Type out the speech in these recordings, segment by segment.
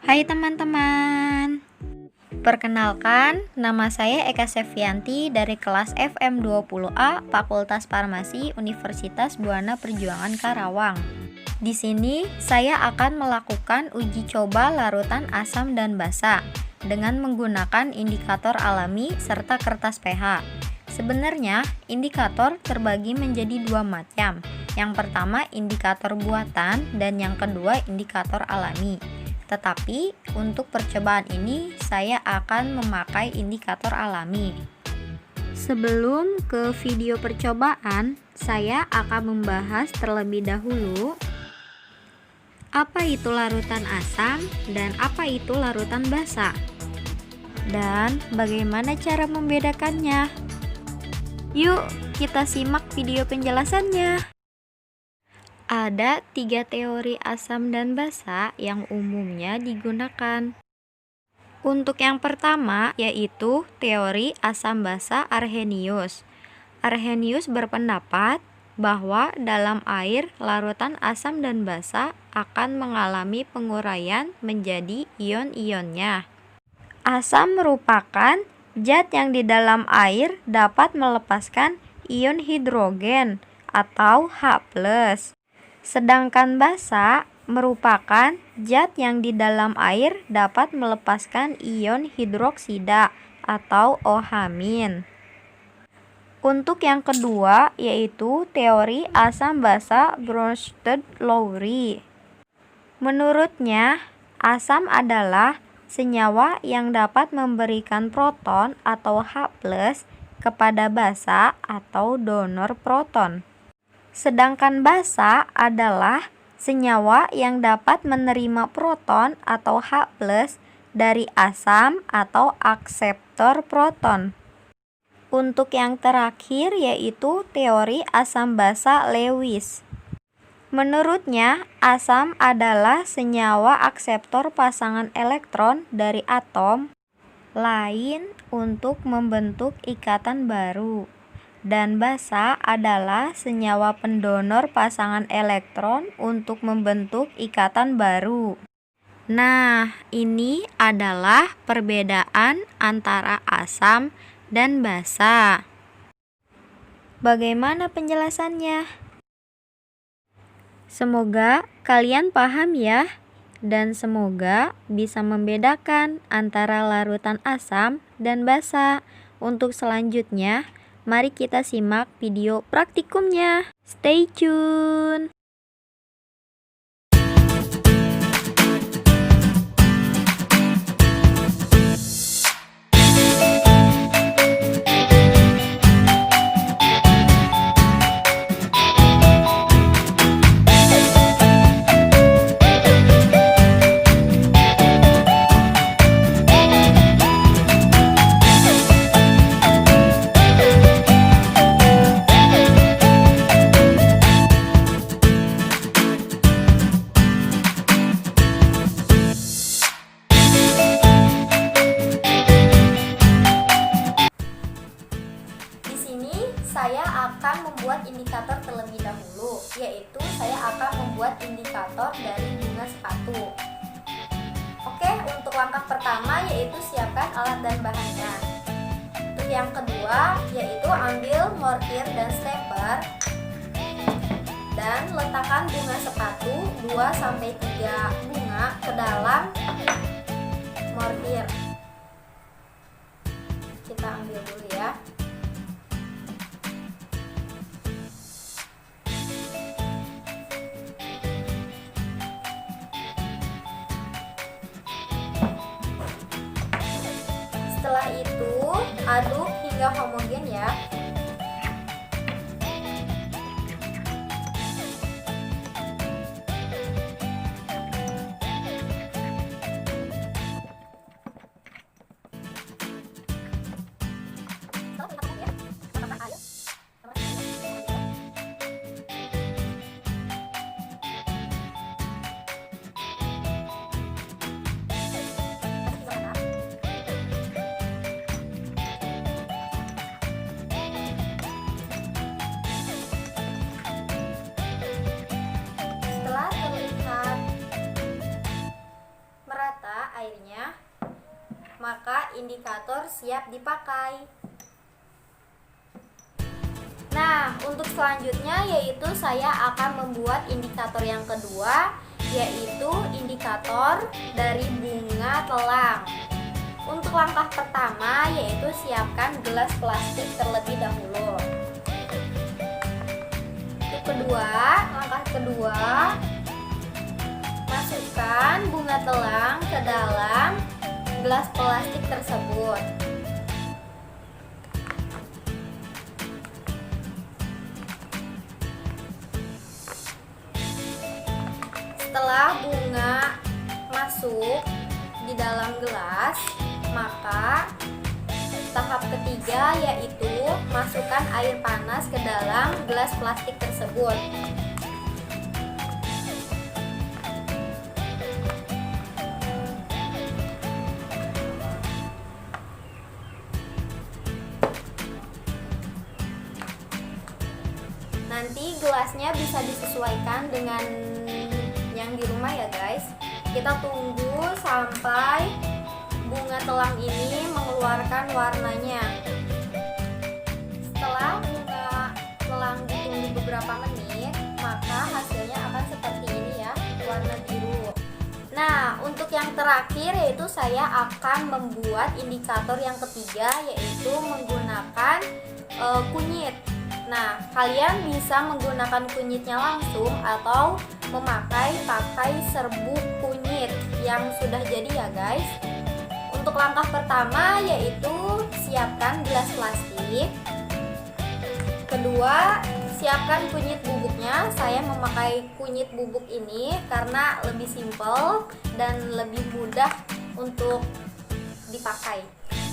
Hai teman-teman, perkenalkan nama saya Eka Sepvianti dari kelas FM20A Fakultas Farmasi Universitas Buana Perjuangan Karawang. Di sini saya akan melakukan uji coba larutan asam dan basa dengan menggunakan indikator alami serta kertas pH. Sebenarnya indikator terbagi menjadi dua macam. Yang pertama indikator buatan dan yang kedua indikator alami. Tetapi untuk percobaan ini saya akan memakai indikator alami. Sebelum ke video percobaan, saya akan membahas terlebih dahulu apa itu larutan asam dan apa itu larutan basa, dan bagaimana cara membedakannya. Yuk kita simak video penjelasannya. Ada 3 teori asam dan basa yang umumnya digunakan. Untuk yang pertama yaitu teori asam basa Arrhenius. Arrhenius berpendapat bahwa dalam air larutan asam dan basa akan mengalami penguraian menjadi ion-ionnya. Asam merupakan zat yang di dalam air dapat melepaskan ion hidrogen atau H+. Sedangkan basa merupakan zat yang di dalam air dapat melepaskan ion hidroksida atau OH-. Untuk yang kedua yaitu teori asam basa Bronsted-Lowry. Menurutnya, asam adalah senyawa yang dapat memberikan proton atau H+ kepada basa atau donor proton. Sedangkan basa adalah senyawa yang dapat menerima proton atau H+ dari asam atau akseptor proton. Untuk yang terakhir yaitu teori asam basa Lewis. Menurutnya, asam adalah senyawa akseptor pasangan elektron dari atom lain untuk membentuk ikatan baru. Dan basa adalah senyawa pendonor pasangan elektron untuk membentuk ikatan baru. Nah, ini adalah perbedaan antara asam dan basa. Bagaimana penjelasannya? Semoga kalian paham ya, dan semoga bisa membedakan antara larutan asam dan basa. Untuk selanjutnya, mari kita simak video praktikumnya. Stay tune! Saya akan membuat indikator terlebih dahulu, yaitu saya akan membuat indikator dari bunga sepatu. Oke, untuk langkah pertama yaitu siapkan alat dan bahannya. Untuk yang kedua yaitu ambil mortir dan stepper dan letakkan bunga sepatu 2-3 bunga ke dalam mortir. Kita ambil dulu ya. Setelah itu, aduk hingga homogen ya. indikator siap dipakai. Nah, untuk selanjutnya yaitu saya akan membuat indikator yang kedua, yaitu indikator dari bunga telang. Untuk langkah pertama yaitu siapkan gelas plastik terlebih dahulu. Langkah kedua, masukkan bunga telang ke dalam gelas plastik tersebut. Setelah bunga masuk di dalam gelas, maka tahap ketiga yaitu masukkan air panas ke dalam gelas plastik tersebut. Nanti gelasnya bisa disesuaikan dengan yang di rumah ya guys. Kita tunggu sampai bunga telang ini mengeluarkan warnanya. Setelah bunga telang ditunggu beberapa menit, maka hasilnya akan seperti ini ya, warna biru. Nah, untuk yang terakhir yaitu saya akan membuat indikator yang ketiga, yaitu menggunakan kunyit. Nah, kalian bisa menggunakan kunyitnya langsung atau memakai serbuk kunyit yang sudah jadi ya guys. Untuk langkah pertama yaitu siapkan gelas plastik. Kedua, siapkan kunyit bubuknya. Saya memakai kunyit bubuk ini karena lebih simpel dan lebih mudah untuk dipakai.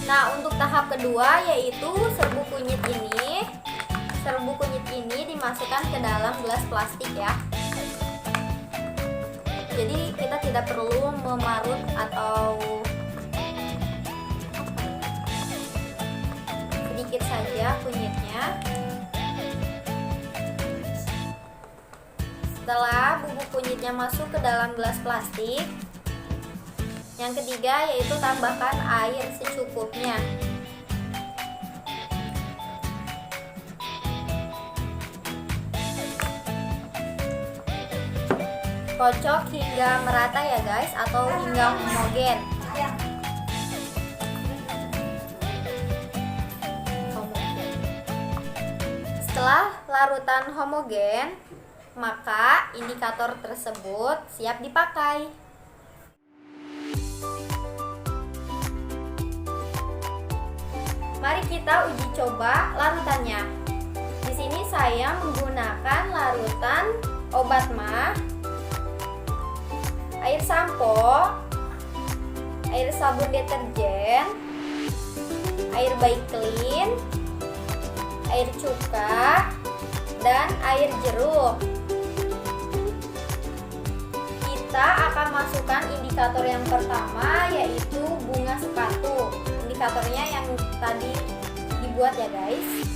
Nah, untuk tahap kedua yaitu serbuk kunyit ini. Serbuk kunyit ini dimasukkan ke dalam gelas plastik ya. Jadi kita tidak perlu memarut atau sedikit saja kunyitnya. Setelah bubuk kunyitnya masuk ke dalam gelas plastik, yang ketiga yaitu tambahkan air secukupnya. Kocok hingga merata ya guys, atau hingga homogen. Setelah larutan homogen, maka indikator tersebut siap dipakai. Mari kita uji coba larutannya. Di sini saya menggunakan larutan obat mah, air sampo, air sabun deterjen, air baik clean, air cuka, dan air jeruk. Kita akan masukkan indikator yang pertama yaitu bunga sepatu. Indikatornya yang tadi dibuat ya guys.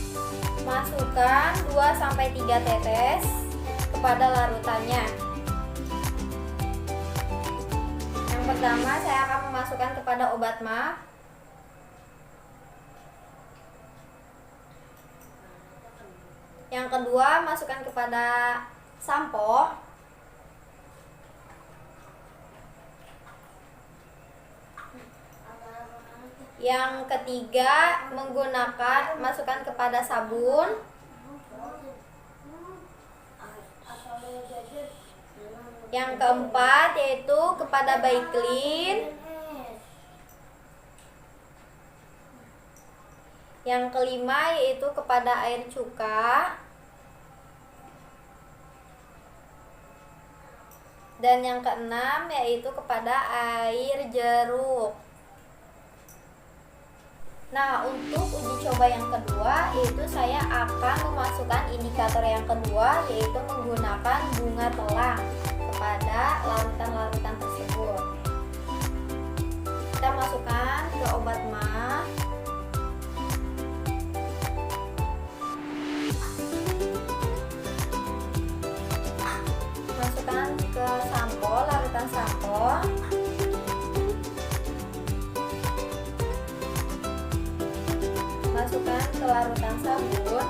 Masukkan 2-3 tetes kepada larutannya. Pertama saya akan memasukkan kepada obat mah. Yang kedua masukkan kepada sampo. Yang ketiga masukkan kepada sabun. Yang keempat yaitu kepada baik clean. Yang kelima yaitu kepada air cuka. Dan yang keenam yaitu kepada air jeruk. Nah, untuk uji coba yang kedua yaitu saya akan memasukkan indikator yang kedua yaitu menggunakan bunga telang pada larutan-larutan tersebut. Kita masukkan ke obat mah. Masukkan ke sampo, larutan sampo. masukkan ke larutan sabun.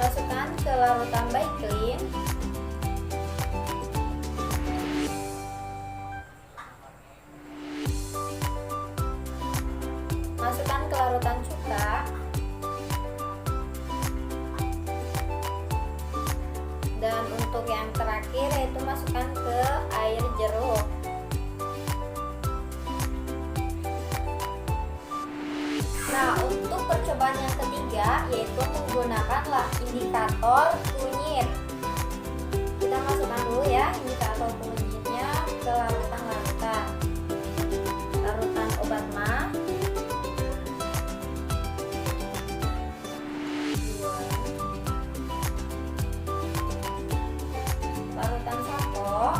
Masukkan ke larutan Baiklin. Masukkan ke larutan cuka. Dan untuk yang terakhir yaitu masukkan ke air jeruk. Nah, untuk percobaan yang ketiga yaitu menggunakanlah indikator kunyit. Kita masukkan dulu ya indikator kunyitnya ke larutan obat mah, larutan sampo,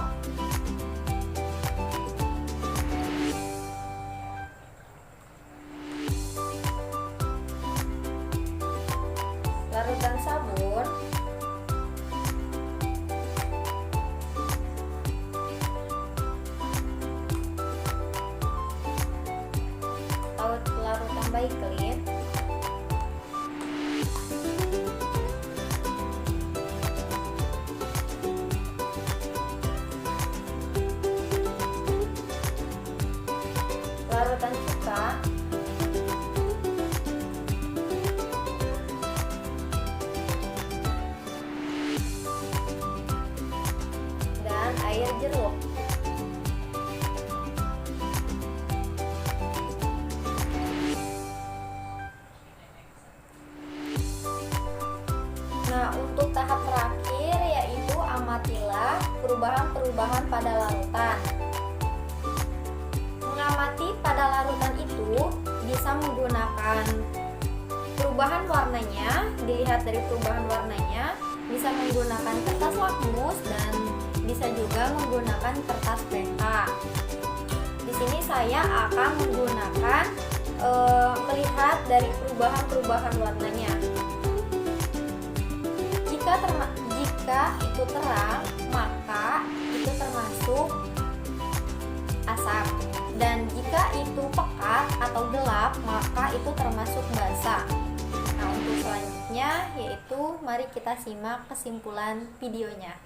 larutan sabun, larutan Baiklin, larutan cuka, dan air jeruk. Nah, untuk tahap terakhir yaitu amatilah perubahan-perubahan pada larutan. Mengamati pada larutan itu bisa menggunakan perubahan warnanya, dilihat dari perubahan warnanya, bisa menggunakan kertas lakmus dan bisa juga menggunakan kertas PH. Di sini saya akan menggunakan melihat dari perubahan-perubahan warnanya. Jika itu terang, maka itu termasuk asam. Dan jika itu pekat atau gelap, maka itu termasuk basah. Nah, untuk selanjutnya yaitu mari kita simak kesimpulan videonya.